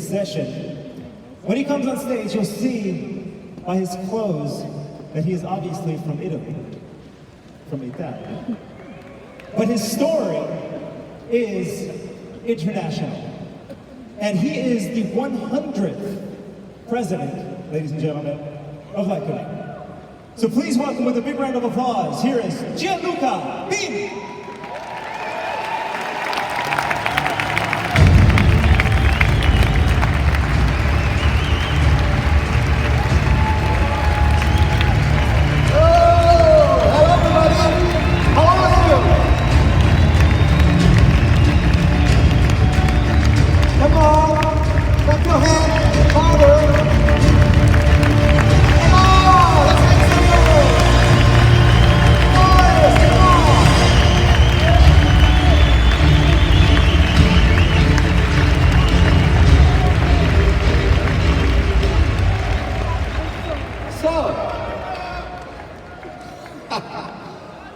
session. When he comes on stage, you'll see by his clothes that he is obviously from Italy, from Italy. But his story is international. And he is the 100th president, ladies and gentlemen, of Lyconet. So please welcome with a big round of applause, here is Gianluca Bini!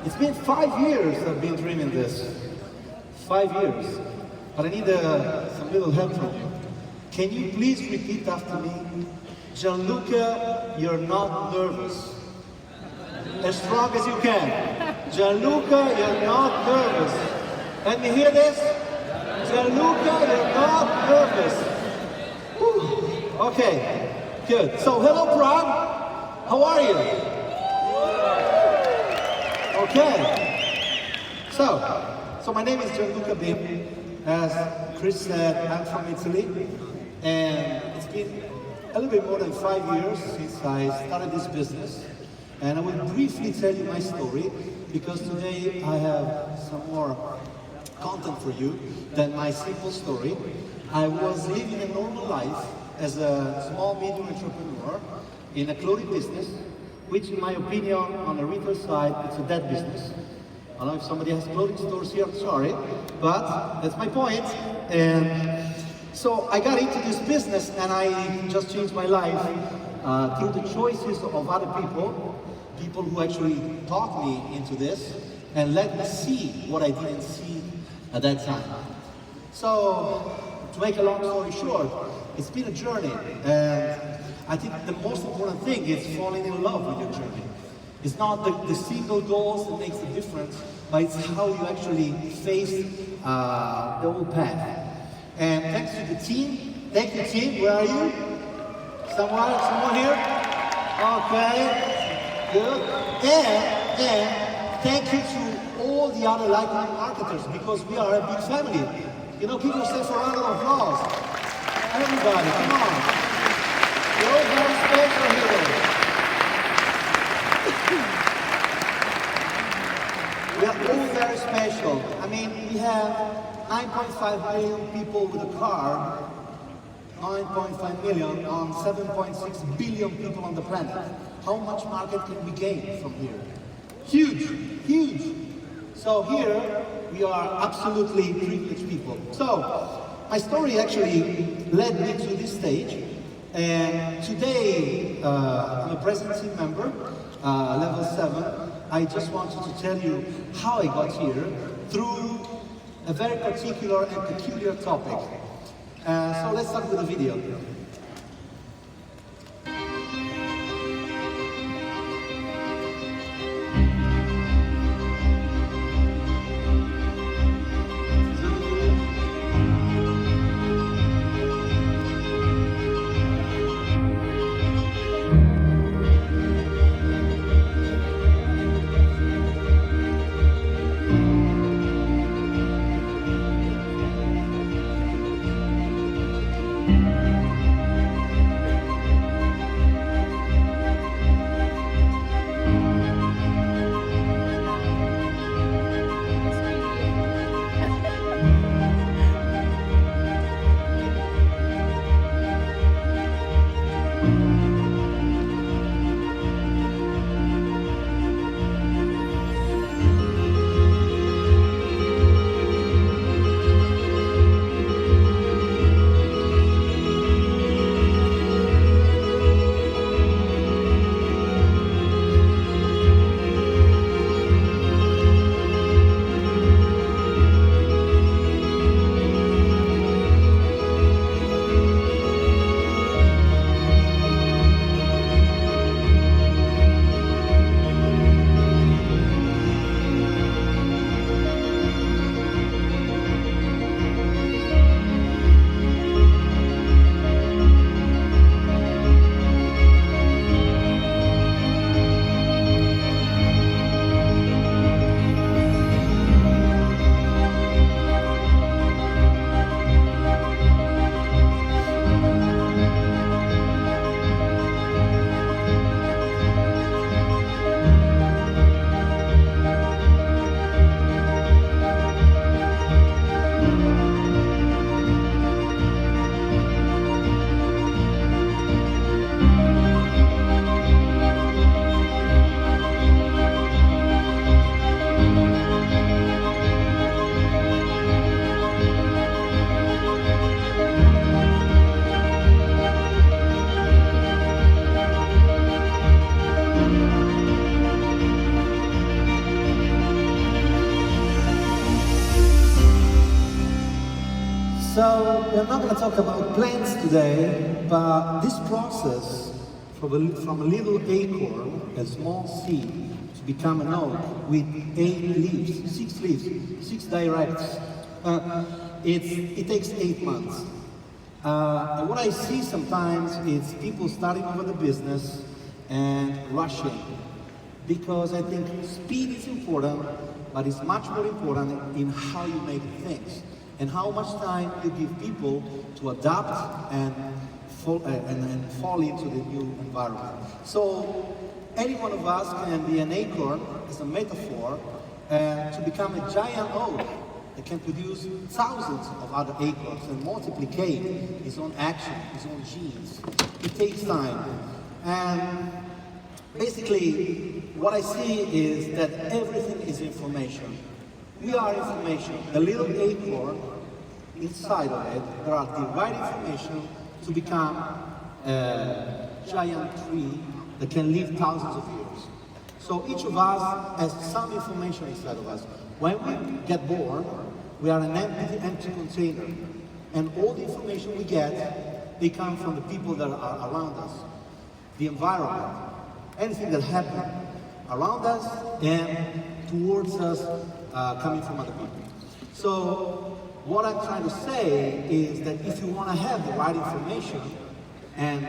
It's been 5 years I've been dreaming this. 5 years. But I need some little help from you. Can you please repeat after me? Gianluca, you're not nervous. As strong as you can. Gianluca, you're not nervous. Let me hear this. Gianluca, you're not nervous. Whew. Okay, good. So hello Prague. How are you? Okay, so my name is Gianluca Bini. As Chris said, I'm from Italy, and it's been a little bit more than 5 years since I started this business. And I will briefly tell you my story, because today I have some more content for you than my simple story. I was living a normal life as a small, medium entrepreneur in a clothing business, which in my opinion, on the retail side, it's a dead business. I don't know if somebody has clothing stores here, I'm sorry, but that's my point. And so I got into this business and I just changed my life through the choices of other people who actually taught me into this and let me see what I didn't see at that time. So, to make a long story short, it's been a journey, and I think the most important thing is falling in love with your journey. It's not the single goals that makes the difference, but it's how you actually face the whole path. And thanks to the team. Thank you, team. Where are you? Someone here? Okay, good. And thank you to all the other Lyconet marketers, because we are a big family. You know, give yourself a round of applause. Everybody, come on. You're all very special here. We are all very special. I mean, we have 9.5 million people with a car, 9.5 million on 7.6 billion people on the planet. How much market can we gain from here? Huge, huge. So here, we are absolutely privileged people. So, my story actually led me to this stage. And today, I'm a present team member, level 7. I just wanted to tell you how I got here through a very particular and peculiar topic. So let's start with a video. talk about plants today, but this process from a little acorn, a small seed, to become an oak with 8 leaves, 6 leaves, 6 directs, it takes 8 months. And what I see sometimes is people starting over the business and rushing, because I think speed is important, but it's much more important in how you make things and how much time you give people to adapt and fall into the new environment. So any one of us can be an acorn, as a metaphor, to become a giant oak that can produce thousands of other acorns and multiplicate his own action, his own genes. It takes time. And basically, what I see is that everything is information. We are information. The little acorn, inside of it, there are the right information to become a giant tree that can live thousands of years. So each of us has some information inside of us. When we get born, we are an empty container. And all the information we get, they come from the people that are around us, the environment, anything that happens around us and towards us, coming from other people. So what I'm trying to say is that if you want to have the right information and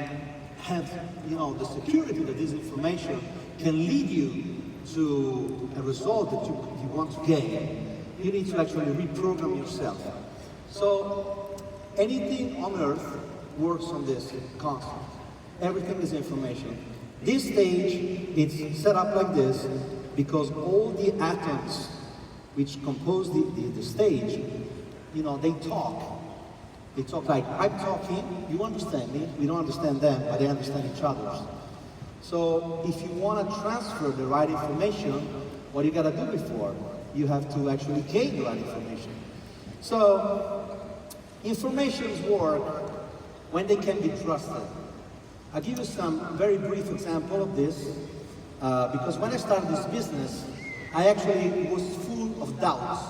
have, the security that this information can lead you to a result that you want to gain, you need to actually reprogram yourself. So anything on earth works on this concept. Everything is information. This stage, it's set up like this because all the atoms which compose the stage, they talk. They talk like, I'm talking, you understand me, we don't understand them, but they understand each other. So if you want to transfer the right information, what you got to do before? You have to actually gain the right information. So informations work when they can be trusted. I'll give you some very brief example of this, because when I started this business, I actually was full of doubts.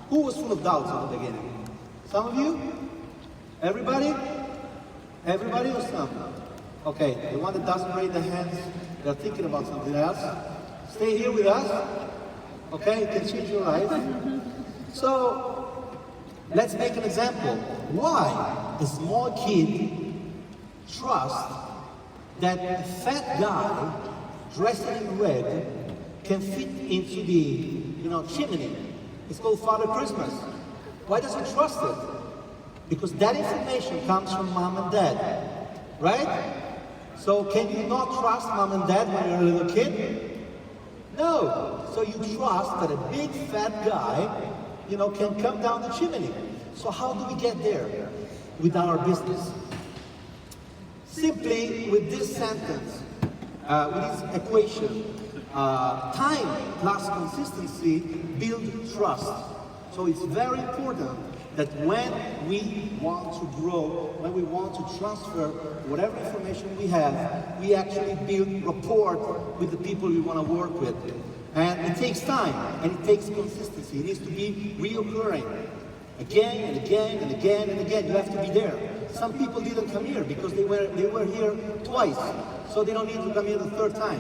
Who was full of doubts at the beginning? Some of you? Everybody? Everybody or some? Okay, the one that doesn't raise their hands, they're thinking about something else. Stay here with us. Okay, it can change your life. So, let's make an example. Why a small kid trusts that a fat guy dressed in red can fit into the, chimney? It's called Father Christmas. Why does he trust it? Because that information comes from mom and dad, right? So can you not trust mom and dad when you're a little kid? No. So you trust that a big fat guy, can come down the chimney. So how do we get there with our business? Simply with this sentence, with this equation, time plus consistency build trust. So it's very important that when we want to grow, when we want to transfer whatever information we have, we actually build rapport with the people we want to work with. And it takes time, and it takes consistency. It needs to be reoccurring. Again and again and again and again, you have to be there. Some people didn't come here because they were here twice, so they don't need to come here the third time.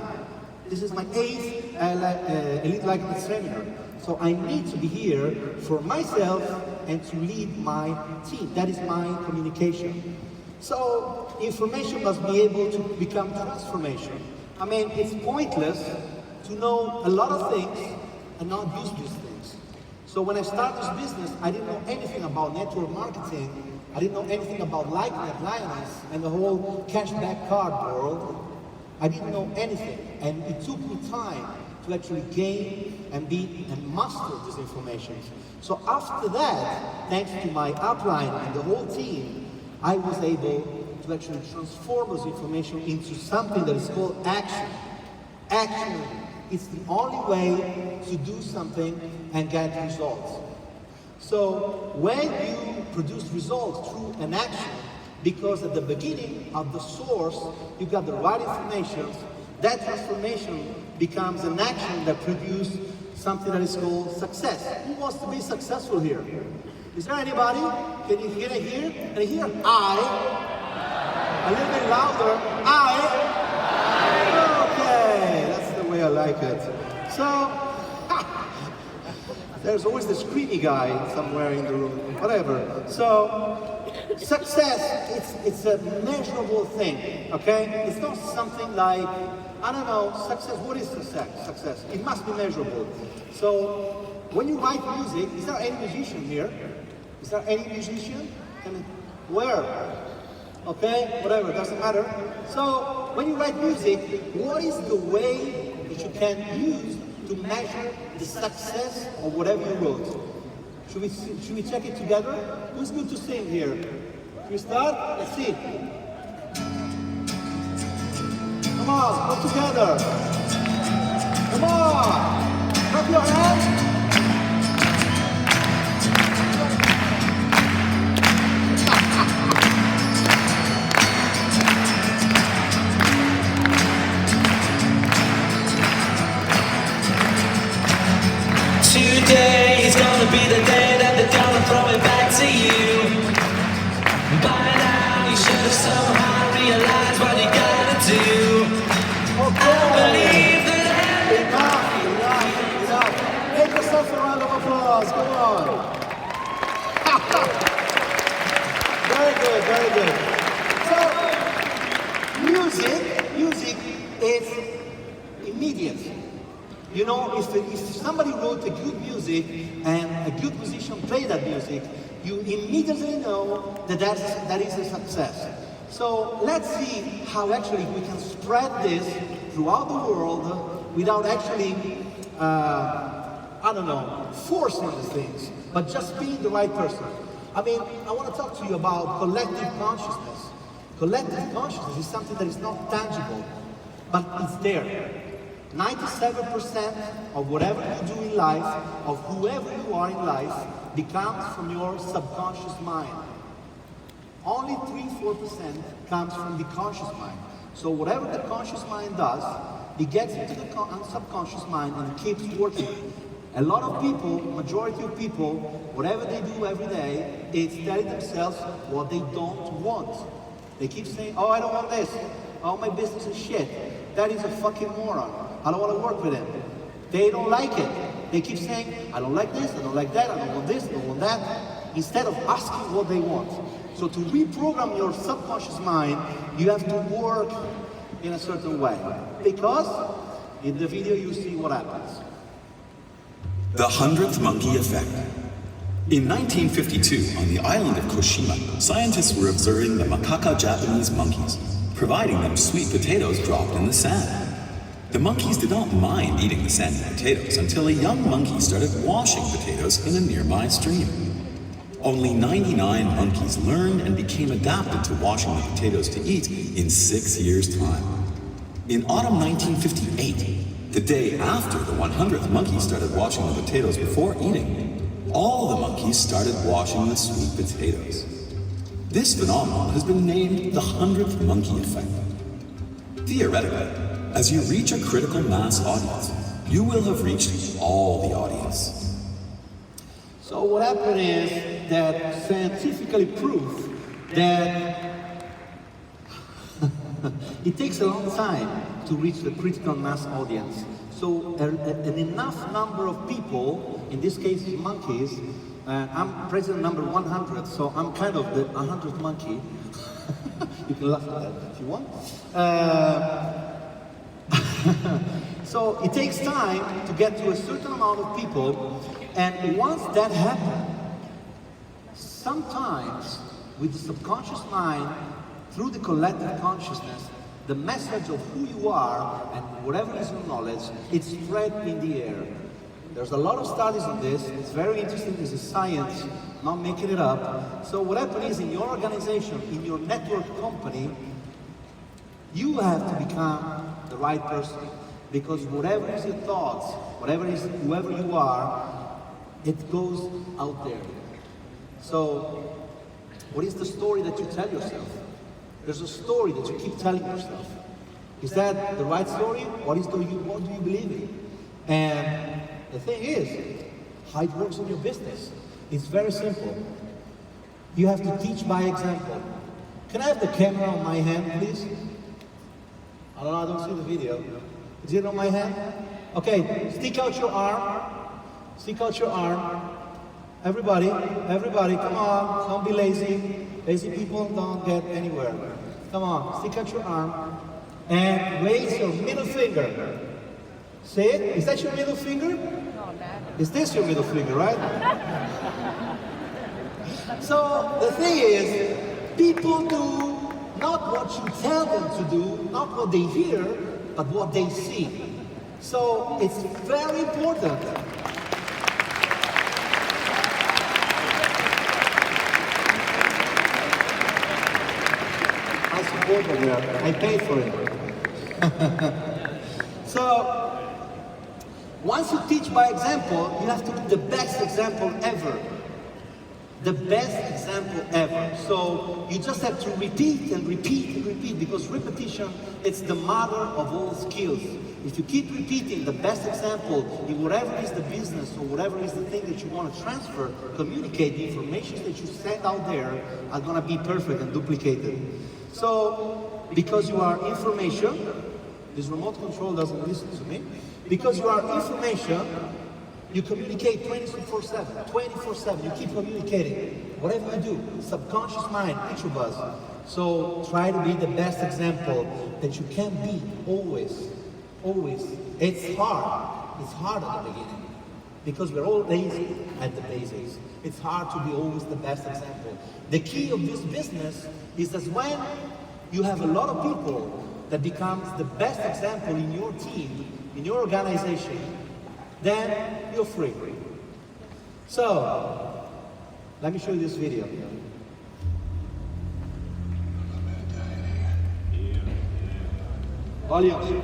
This is my 8th Elite Lyconet Seminar. So I need to be here for myself and to lead my team. That is my communication. So information must be able to become transformation. I mean, it's pointless to know a lot of things and not use these things. So when I started this business, I didn't know anything about network marketing. I didn't know anything about Lyconet, Lioness, and the whole cashback card world. I didn't know anything, and it took me time to actually gain and master this information. So after that, thanks to my upline and the whole team, I was able to actually transform this information into something that is called action. Action is the only way to do something and get results. So when you produce results through an action, because at the beginning of the source, you got the right information, that transformation becomes an action that produces something that is called success. Who wants to be successful here? Is there anybody? Can you hear it here? Can you hear I? A little bit louder. I? Okay, that's the way I like it. So, there's always the screamy guy somewhere in the room, whatever. So, success, it's a measurable thing, okay? It's not something like, I don't know, success, what is success? Success, it must be measurable. So, when you write music, is there any musician here? Is there any musician? Where? Okay, whatever, doesn't matter. So, when you write music, what is the way that you can use to measure the success of whatever you wrote? Should we check it together? Who's good to sing here? Should we start? Let's see. Come on, go together. Come on, clap your hands. 'Today is gonna be the day that they're gonna throw it back to you. By now you should have somehow realized what you gotta do. I believe that Enough. Make yourself a round of applause, come on. Very good, very good. So, music is immediate. You know, if somebody wrote a good music and a good musician played that music, you immediately know that that is a success. So let's see how actually we can spread this throughout the world without actually, I don't know, forcing the things, but just being the right person. I mean, I want to talk to you about collective consciousness. Collective consciousness is something that is not tangible, but it's there. 97% of whatever you do in life, of whoever you are in life, becomes from your subconscious mind. Only 3-4% comes from the conscious mind. So whatever the conscious mind does, it gets into the subconscious mind and keeps working. A lot of people, majority of people, whatever they do every day, is telling themselves what they don't want. They keep saying, oh, I don't want this. Oh, my business is shit. That is a fucking moron. I don't want to work with him. They don't like it. They keep saying, I don't like this, I don't like that, I don't want this, I don't want that, instead of asking what they want. So to reprogram your subconscious mind, you have to work in a certain way. Because in the video you see what happens. The 100th Monkey Effect. In 1952, on the island of Koshima, scientists were observing the macaca Japanese monkeys, providing them sweet potatoes dropped in the sand. The monkeys did not mind eating the sandy potatoes until a young monkey started washing potatoes in a nearby stream. Only 99 monkeys learned and became adapted to washing the potatoes to eat in 6 years' time. In autumn 1958, the day after the 100th monkey started washing the potatoes before eating, all the monkeys started washing the sweet potatoes. This phenomenon has been named the 100th Monkey Effect. Theoretically, as you reach a critical mass audience, you will have reached all the audience. So what happened is that scientifically proved that it takes a long time to reach the critical mass audience. So an enough number of people, in this case monkeys, I'm president number 100, so I'm kind of the 100th monkey. You can laugh at that if you want. So it takes time to get to a certain amount of people, and once that happens, sometimes with the subconscious mind, through the collective consciousness, the message of who you are and whatever is your knowledge, it's spread in the air. There's a lot of studies on this. It's very interesting. This is science, not making it up. So what happens is in your organization, in your network company, you have to become the right person, because whatever is your thoughts, whatever is whoever you are, it goes out there. So what is the story that you tell yourself? There's a story that you keep telling yourself. Is that the right story? What do you believe in? And the thing is, how it works in your business. It's very simple. You have to teach by example. Can I have the camera on my hand, please? I don't see the video. Is it on my hand? Okay, stick out your arm. Stick out your arm. Everybody, come on, don't be lazy. Lazy people don't get anywhere. Come on, stick out your arm and raise your middle finger. See it? Is that your middle finger? Is this your middle finger, right? So the thing is, people do not what you tell them to do, not what they hear, but what they see. So it's very important. I support them, I paid for it. So, once you teach by example, you have to be the best example ever. The best example ever. So you just have to repeat and repeat and repeat, because repetition is the mother of all skills. If you keep repeating the best example in whatever is the business or whatever is the thing that you want to transfer, communicate, the information that you send out there are going to be perfect and duplicated. So, because you are information, this remote control doesn't listen to me. Because you are information, you communicate 24/7, 24/7. You keep communicating. Whatever you do, subconscious mind, each of us. So try to be the best example that you can be, always, always. It's hard. It's hard at the beginning because we're all lazy at the basics. It's hard to be always the best example. The key of this business is that when you have a lot of people that becomes the best example in your team, in your organization, then you're free. So, let me show you this video. Volume.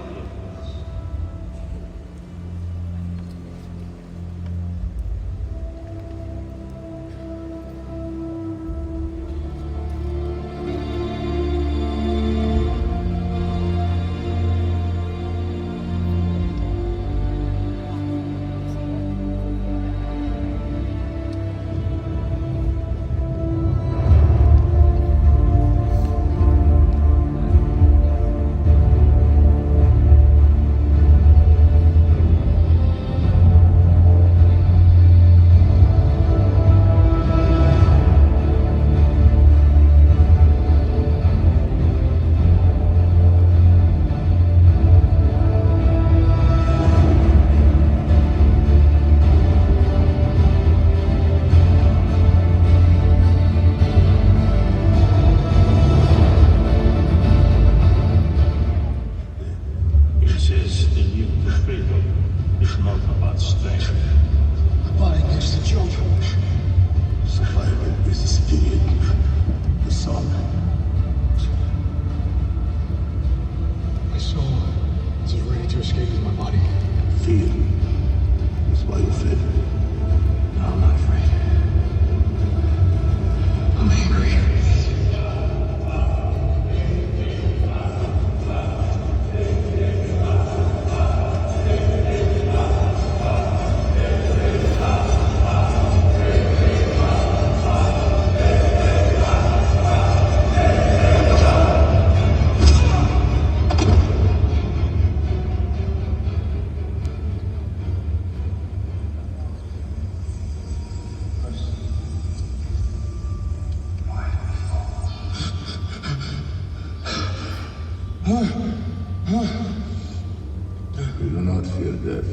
You do not fear death.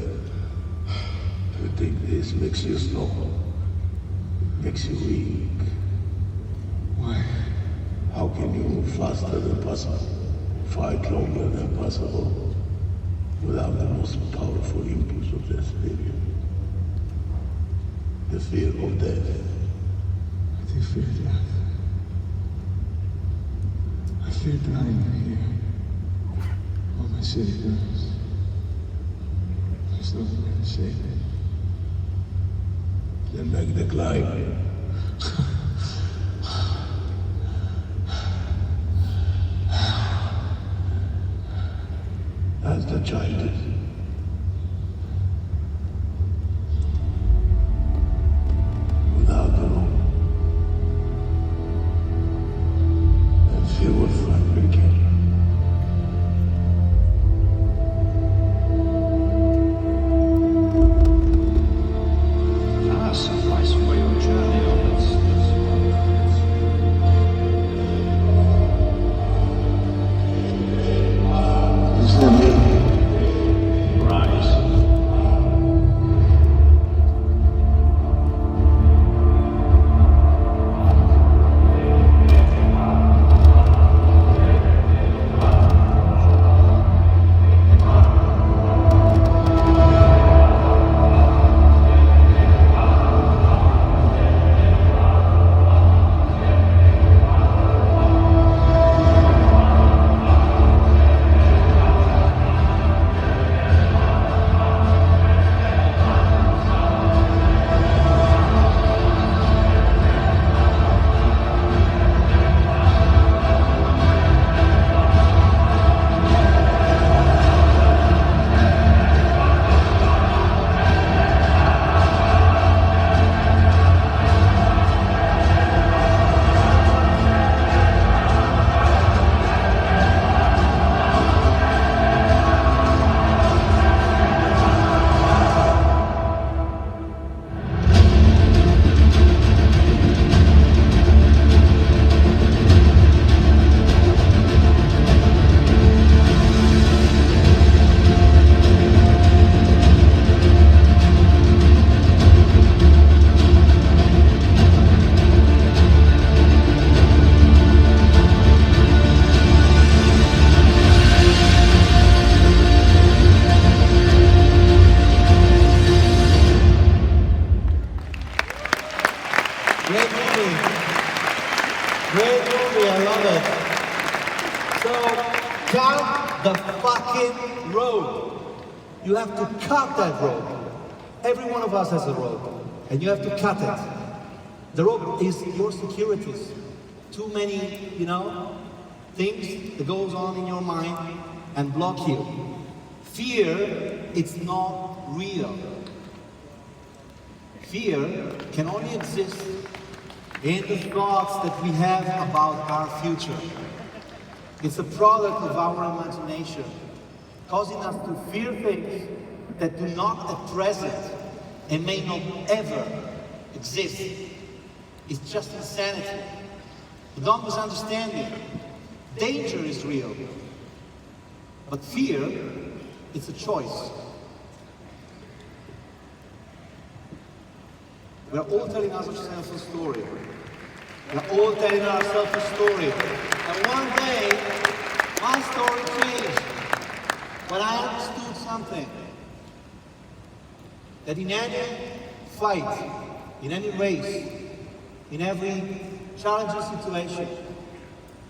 You think this makes you slow. It makes you weak. Why? How can you move faster than possible? Fight longer than possible? Without the most powerful impulse of the spirit. The fear of death. I do fear death. I fear dying here. While my city burns. There's no one to save it. Then make the climb. As the child is. Without So, cut the fucking road. You have to cut that road. Every one of us has a road, and you have to cut it. The road is your securities. Too many, things that goes on in your mind and block you. Fear, it's not real. Fear can only exist in the thoughts that we have about our future. It's a product of our imagination, causing us to fear things that do not at present and may not ever exist. It's just insanity. But don't misunderstand me. Danger is real. But fear, it's a choice. We're all telling ourselves a story. We're all telling ourselves a story. And one day, my story changed. When I understood something. That in any fight, in any race, in every challenging situation,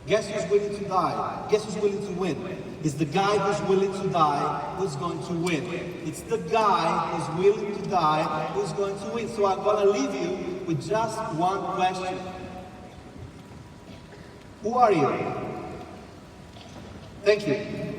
guess who's willing to die? Guess who's willing to win? It's the guy who's willing to die who's going to win. It's the guy who's willing to die who's going to win. So I'm going to leave you with just one question. Who are you? Thank you.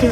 Mr.